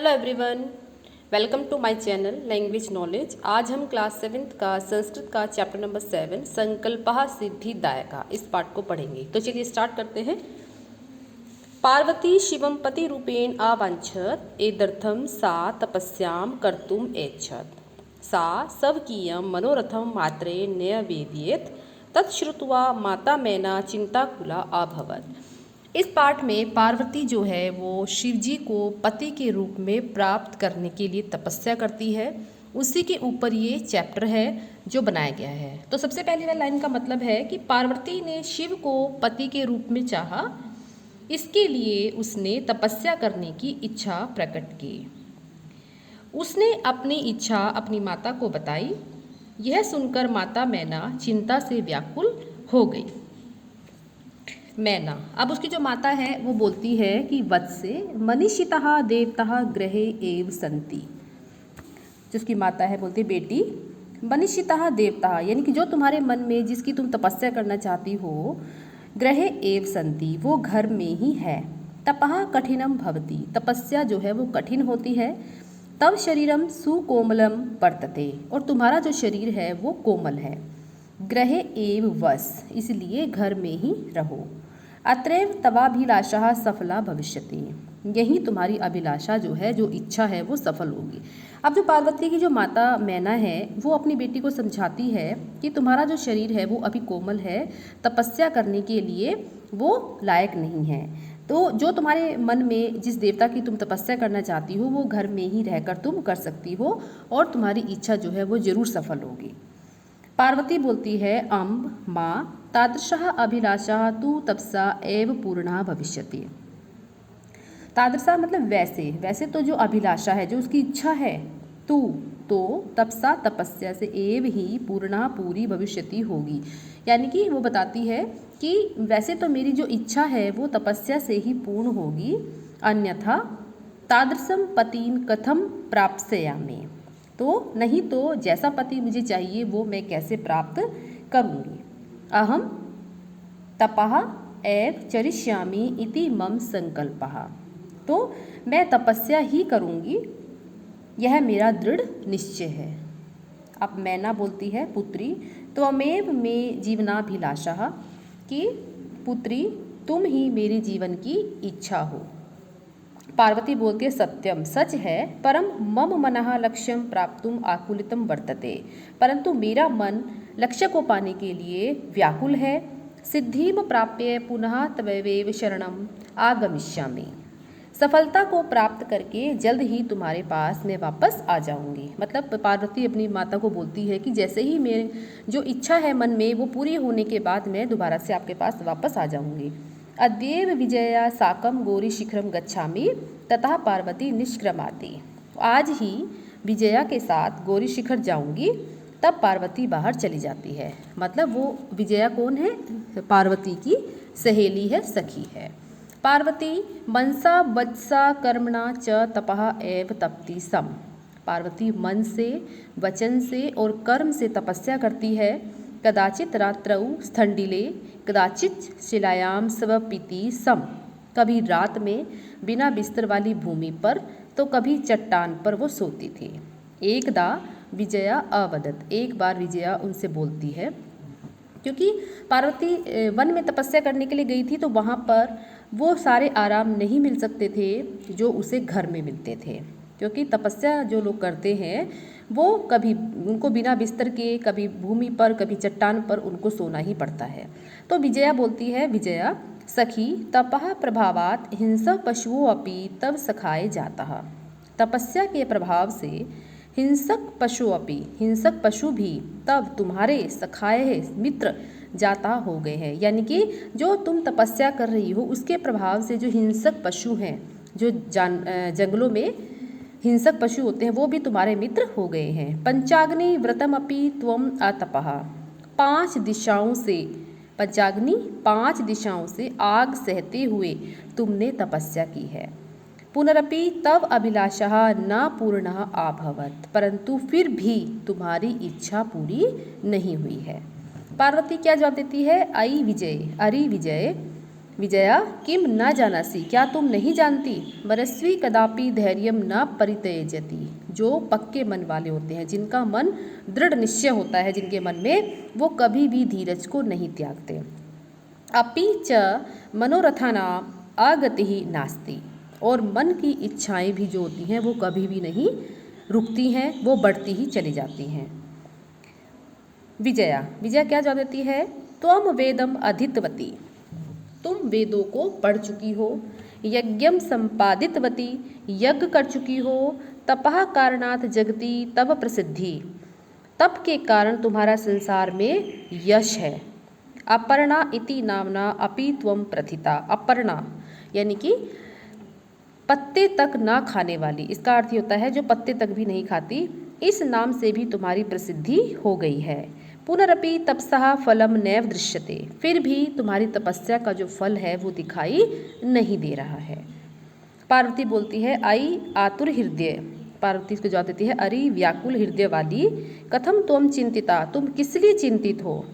Hello everyone, welcome to my channel language knowledge. आज हम class 7th का संस्कृत का चैप्टर नंबर 7 संकल्पः सिद्धिदायका इस पार्ट को पढ़ेंगे। तो चलिए स्टार्ट करते हैं। पार्वती शिवं पति रूपेण आवांछत एदर्थम सा तपस्याम कर्तुम ऐच्छत। सा स्वकीयं मनोरथं मात्रे न्यवेदयेत तत्श्रुत्वा माता मैना चिंताकुला अभवत्। इस पाठ में पार्वती जो है वो शिवजी को पति के रूप में प्राप्त करने के लिए तपस्या करती है। उसी के ऊपर ये चैप्टर है जो बनाया गया है। तो सबसे पहली वाली लाइन का मतलब है कि पार्वती ने शिव को पति के रूप में चाहा, इसके लिए उसने तपस्या करने की इच्छा प्रकट की। उसने अपनी इच्छा अपनी माता को बताई। यह सुनकर माता मैना चिंता से व्याकुल हो गई। मैना, अब उसकी जो माता है वो बोलती है कि वत्से मनीषितः देवतः ग्रहे एव सन्ति। जिसकी माता है बोलती बेटी मनीषितः देवतः यानी कि जो तुम्हारे मन में जिसकी तुम तपस्या करना चाहती हो, ग्रहे एव सन्ति वो घर में ही है। तपः कठिनम भवति, तपस्या जो है वो कठिन होती है। तव शरीरम सुकोमलम वर्तते, और तुम्हारा जो शरीर है वो कोमल है। ग्रहे एव वस, इसलिए घर में ही रहो। अत्रैव तवाभिलाषा सफला भविष्यति, यही तुम्हारी अभिलाषा जो है, जो इच्छा है वो सफल होगी। अब जो पार्वती की जो माता मैना है वो अपनी बेटी को समझाती है कि तुम्हारा जो शरीर है वो अभी कोमल है, तपस्या करने के लिए वो लायक नहीं है। तो जो तुम्हारे मन में जिस देवता की तुम तपस्या करना चाहती हो वो घर में ही रहकर तुम कर सकती हो, और तुम्हारी इच्छा जो है वो जरूर सफल होगी। पार्वती बोलती है अम्ब माँ तादृशः अभिलाषा तु तपसा एव पूर्णा भविष्यति। तादृशा मतलब वैसे, वैसे तो जो अभिलाषा है, जो उसकी इच्छा है, तू तो तपसा तपस्या से एव ही पूर्णा पूरी भविष्यति होगी। यानी कि वो बताती है कि वैसे तो मेरी जो इच्छा है वो तपस्या से ही पूर्ण होगी, अन्यथा तादृशम पतिन कथम प्राप्स्यामि, तो नहीं तो जैसा पति मुझे चाहिए वो मैं कैसे प्राप्त करूँगी। अहम तपः एव चरिष्यामि इति मम संकल्पः, तो मैं तपस्या ही करूँगी, यह मेरा दृढ़ निश्चय है। अब मैना बोलती है पुत्री त्वमेव मे जीवनाभिलाषः, कि पुत्री तुम ही मेरे जीवन की इच्छा हो। पार्वती बोलती है सत्यम, सच है, परम मम मनः लक्ष्यम प्राप्तुम आकुलितम वर्तते, परंतु मेरा मन लक्ष्य को पाने के लिए व्याकुल है। सिद्धिम प्राप्य पुनः तवैव शरणम आगमिष्यामि, सफलता को प्राप्त करके जल्द ही तुम्हारे पास मैं वापस आ जाऊंगी। मतलब पार्वती अपनी माता को बोलती है कि जैसे ही मेरी जो इच्छा है मन में वो पूरी होने के बाद मैं दोबारा से आपके पास वापस आ जाऊंगी। अद्यैव विजया साकम गौरी शिखरम गच्छामि ततः पार्वती निष्क्रमाति, आज ही विजया के साथ गौरी शिखर जाऊंगी, तब पार्वती बाहर चली जाती है। मतलब वो विजया कौन है? पार्वती की सहेली है, सखी है। पार्वती मनसा वचसा कर्मणा च तपः एव तपति सम, पार्वती मन से वचन से और कर्म से तपस्या करती है। कदाचित रात्रौ स्थंडिले कदाचित शिलायाम स्वपिति सम, कभी रात में बिना बिस्तर वाली भूमि पर तो कभी चट्टान पर वो सोती थी। एकदा विजया अवदत, एक बार विजया उनसे बोलती है, क्योंकि पार्वती वन में तपस्या करने के लिए गई थी तो वहाँ पर वो सारे आराम नहीं मिल सकते थे जो उसे घर में मिलते थे, क्योंकि तपस्या जो लोग करते हैं वो कभी उनको बिना बिस्तर के, कभी भूमि पर कभी चट्टान पर उनको सोना ही पड़ता है। तो विजया बोलती है, विजया सखी तपः प्रभावात् हिंसा पशुओं अपि तब सखाए जाता, तपस्या के प्रभाव से हिंसक पशु अपि, हिंसक पशु भी तब तुम्हारे सखाए मित्र जाता हो गए हैं। यानी कि जो तुम तपस्या कर रही हो उसके प्रभाव से जो हिंसक पशु हैं, जो जंगलों में हिंसक पशु होते हैं, वो भी तुम्हारे मित्र हो गए हैं। पंचाग्नि व्रतम अपि त्वम अतपः, 5 दिशाओं से, पंचाग्नि 5 दिशाओं से आग सहते हुए तुमने तपस्या की है। पुनरपि तव अभिलाषा न पूर्णः अभवत्, परंतु फिर भी तुम्हारी इच्छा पूरी नहीं हुई है। पार्वती क्या जवाब देती है? आई विजय, अरि विजय विजया किम न जानासि, क्या तुम नहीं जानती? मनस्वी कदापि धैर्यम न परित्यजति, जो पक्के मन वाले होते हैं, जिनका मन दृढ़ निश्चय होता है, जिनके मन में, वो कभी भी धीरज को नहीं त्यागते। अपि च मनोरथानाम अगति ही नास्ति, और मन की इच्छाएं भी जो होती हैं वो कभी भी नहीं रुकती हैं, वो बढ़ती ही चली जाती हैं। विजया क्या जवाब देती है? त्वम वेदम अधितवती, तुम वेदों को पढ़ चुकी हो। यज्ञम संपादितवती, यज्ञ कर चुकी हो। तपः कारणात् जगति तव प्रसिद्धि, तप के कारण तुम्हारा संसार में यश है। अपर्णा इति नामना अपि त्वम प्रथिता, अपर्णा यानी कि पत्ते तक ना खाने वाली, इसका अर्थ होता है जो पत्ते तक भी नहीं खाती, इस नाम से भी तुम्हारी प्रसिद्धि हो गई है। पुनरपि तपसः फलम नैव दृश्यते, फिर भी तुम्हारी तपस्या का जो फल है वो दिखाई नहीं दे रहा है। पार्वती बोलती है आई आतुर हृदय, पार्वती इसको जवाब देती है अरे व्याकुल हृदय वाली, कथम त्वम चिंतिता, तुम किस लिए चिंतित हो।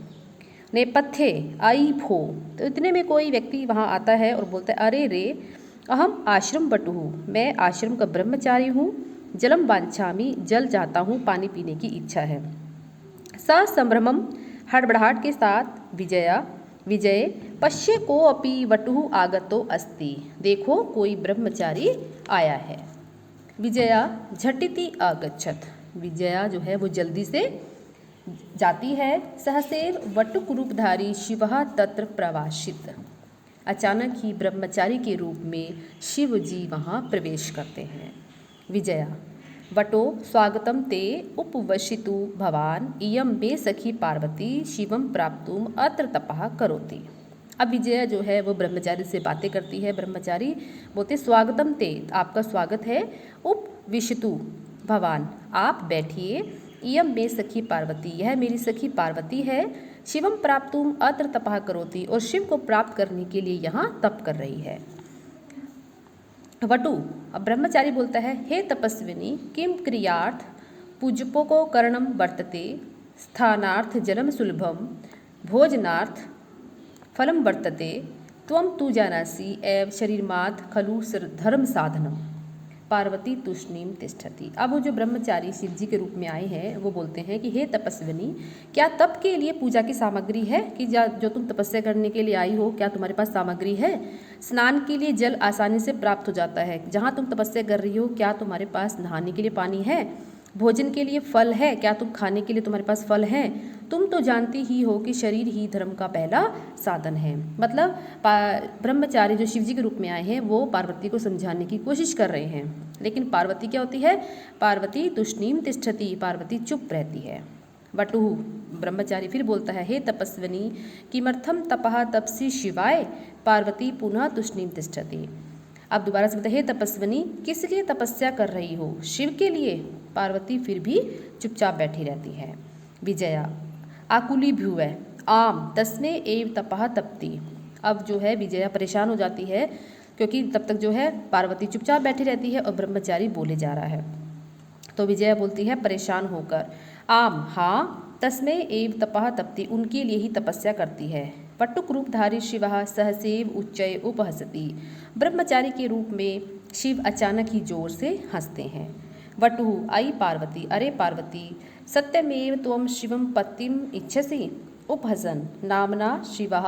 नेपथ्ये आई भो, तो इतने में कोई व्यक्ति वहाँ आता है और बोलता है अरे रे अहम आश्रम बटुः, मैं आश्रम का ब्रह्मचारी हूँ। जलम वांछामि, जल चाहता हूँ, पानी पीने की इच्छा है। स संभ्रमम, हड़बड़ाहट के साथ विजय पश्य को अपि वटुः आगतो अस्ति, देखो कोई ब्रह्मचारी आया है। विजया झटिति आगच्छत, विजया जो है वो जल्दी से जाती है। सहसेव वटुक रूपधारी शिवः तत्र प्रवासित, अचानक ही ब्रह्मचारी के रूप में शिव जी वहाँ प्रवेश करते हैं। विजया वटो स्वागतम ते उपवसितु भवान, इयं मे सखी पार्वती शिवम प्राप्तुम अत्र तपः करोति। अब विजया जो है वो ब्रह्मचारी से बातें करती है। ब्रह्मचारी बोलते स्वागतम ते, आपका स्वागत है। उपविशतु भवान, आप बैठिए। इयं मे सखी पार्वती, यह मेरी सखी पार्वती है। शिवम प्राप्तुम अत्र तपः करोति, और शिव को प्राप्त करने के लिए यहाँ तप कर रही है। वटु, अब ब्रह्मचारी बोलता है हे तपस्विनी किम क्रियार्थ पूजपो करणम वर्तते, स्थानार्थ जलम सुलभम, भोजनार्थ फलम वर्तते, त्वं तु जानासि एव शरीरमात् खलु धर्म साधनम। पार्वती तूष्णीम तिष्ठति। अब वो जो ब्रह्मचारी शिव जी के रूप में आए हैं वो बोलते हैं कि हे तपस्विनी, क्या तप के लिए पूजा की सामग्री है कि जो तुम तपस्या करने के लिए आई हो, क्या तुम्हारे पास सामग्री है? स्नान के लिए जल आसानी से प्राप्त हो जाता है, जहाँ तुम तपस्या कर रही हो क्या तुम्हारे पास नहाने के लिए पानी है? भोजन के लिए फल है, क्या तुम खाने के लिए तुम्हारे पास फल है? तुम तो जानती ही हो कि शरीर ही धर्म का पहला साधन है। मतलब ब्रह्मचारी जो शिव जी के रूप में आए हैं वो पार्वती को समझाने की कोशिश कर रहे हैं, लेकिन पार्वती क्या होती है? पार्वती तुष्णीम तिष्ठति, पार्वती चुप रहती है। वटुः, ब्रह्मचारी फिर बोलता है हे तपस्विनी किमर्थम तपः तपसी शिवाय, पार्वती पुनः तुष्णीम तिष्ठति। अब दोबारा से बोलते हे तपस्विनी, किस लिए तपस्या कर रही हो? शिव के लिए। पार्वती फिर भी चुपचाप बैठी रहती है। विजया आकुली भ्यूव आम तस्मे एव तपः तपती। अब जो है विजया परेशान हो जाती है क्योंकि तब तक जो है पार्वती चुपचाप बैठी रहती है और ब्रह्मचारी बोले जा रहा है। तो विजया बोलती है परेशान होकर आम हाँ, तस्मे एव तपः तपती, उनके लिए ही तपस्या करती है। वटुक रूपधारी शिवः सहसेव उच्चय उपहसति, ब्रह्मचारी के रूप में शिव अचानक ही जोर से हंसते हैं। वटुः आई पार्वती, अरे पार्वती सत्यमेव त्वं शिवं पतिम इच्छसि, उपहसन नामना शिवः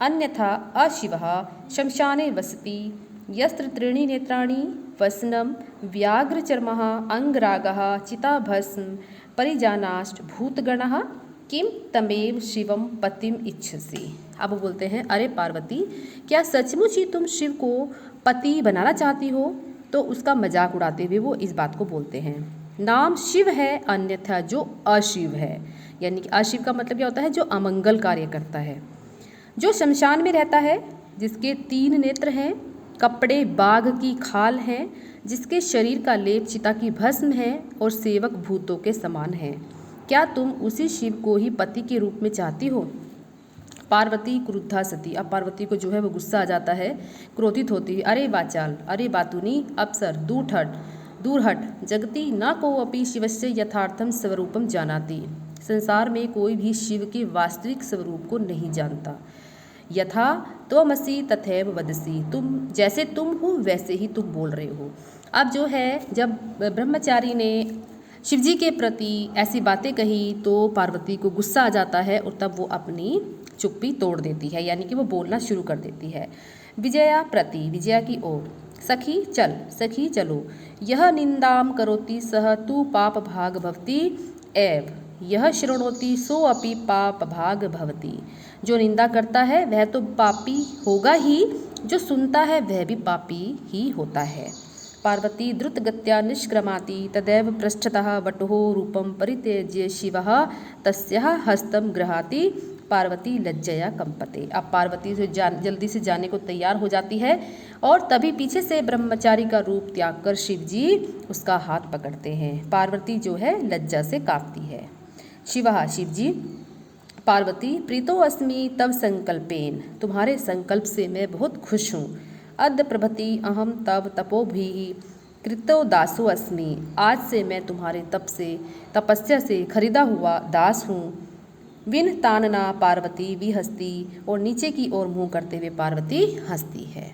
अन्यथा अशिवः शमशाने वसति, यस्त्र त्रीणि नेत्राणि वसनं व्याघ्रचर्मः अंगरागः चिताभस्म परिजानाश्च भूतगणः, किम तमेव शिवम पतिम इच्छसि। अब वो बोलते हैं अरे पार्वती, क्या सचमुच ही तुम शिव को पति बनाना चाहती हो? तो उसका मजाक उड़ाते हुए वो इस बात को बोलते हैं। नाम शिव है अन्यथा जो अशिव है, यानी कि अशिव का मतलब क्या होता है? जो अमंगल कार्य करता है, जो शमशान में रहता है, जिसके 3 नेत्र हैं, कपड़े बाघ की खाल हैं, जिसके शरीर का लेप चिता की भस्म है और सेवक भूतों के समान है। क्या तुम उसी शिव को ही पति के रूप में चाहती हो? पार्वती क्रुद्धा सती, अब पार्वती को जो है वो गुस्सा आ जाता है, क्रोधित होती है। अरे वाचाल, अरे बातुनी, अप्सर दूर हट, जगति न को अपि शिवस्य यथार्थम स्वरूपम जानाति, संसार में कोई भी शिव के वास्तविक स्वरूप को नहीं जानता। यथा त्वमसि तथैव वदसि, तुम जैसे तुम हो वैसे ही तुम बोल रहे हो। अब जो है जब ब्रह्मचारी ने शिव जी के प्रति ऐसी बातें कही तो पार्वती को गुस्सा आ जाता है और तब वो अपनी चुप्पी तोड़ देती है, यानी कि वो बोलना शुरू कर देती है। विजया प्रति, विजया की ओर, सखी चल, सखी चलो, यह निंदाम करोति सह तू पाप भाग भवति एव, यह शृणोति सो अपि पाप भाग भवति, जो निंदा करता है वह तो पापी होगा ही, जो सुनता है वह भी पापी ही होता है। पार्वती द्रुतगत्या निष्क्रमाति तदैव पृष्ठतः वटुः रूपं परित्यज्य शिवः तस्याः हस्तं गृहाति, पार्वती लज्जया कंपते। अब पार्वती से जल्दी से जाने को तैयार हो जाती है और तभी पीछे से ब्रह्मचारी का रूप त्याग कर शिव जी उसका हाथ पकड़ते हैं। पार्वती जो है लज्जा से कांपती है। शिवः, शिव जी, पार्वती प्रीतो अस्मि तव संकल्पेन, तुम्हारे संकल्प से मैं बहुत खुश हूँ। अद्य प्रभृति अहम तव तपोभिः कृतो दासो अस्मि, आज से मैं तुम्हारे तपस्या से खरीदा हुआ दास हूँ। विन तानना पार्वती विहस्ती, और नीचे की ओर मुँह करते हुए पार्वती हंसती है।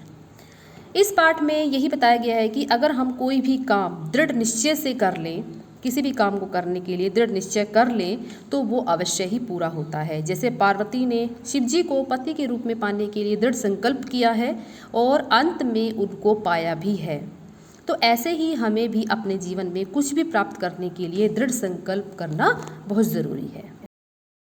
इस पाठ में यही बताया गया है कि अगर हम कोई भी काम दृढ़ निश्चय से कर लें, किसी भी काम को करने के लिए दृढ़ निश्चय कर लें तो वो अवश्य ही पूरा होता है। जैसे पार्वती ने शिव जी को पति के रूप में पाने के लिए दृढ़ संकल्प किया है और अंत में उनको पाया भी है। तो ऐसे ही हमें भी अपने जीवन में कुछ भी प्राप्त करने के लिए दृढ़ संकल्प करना बहुत ज़रूरी है।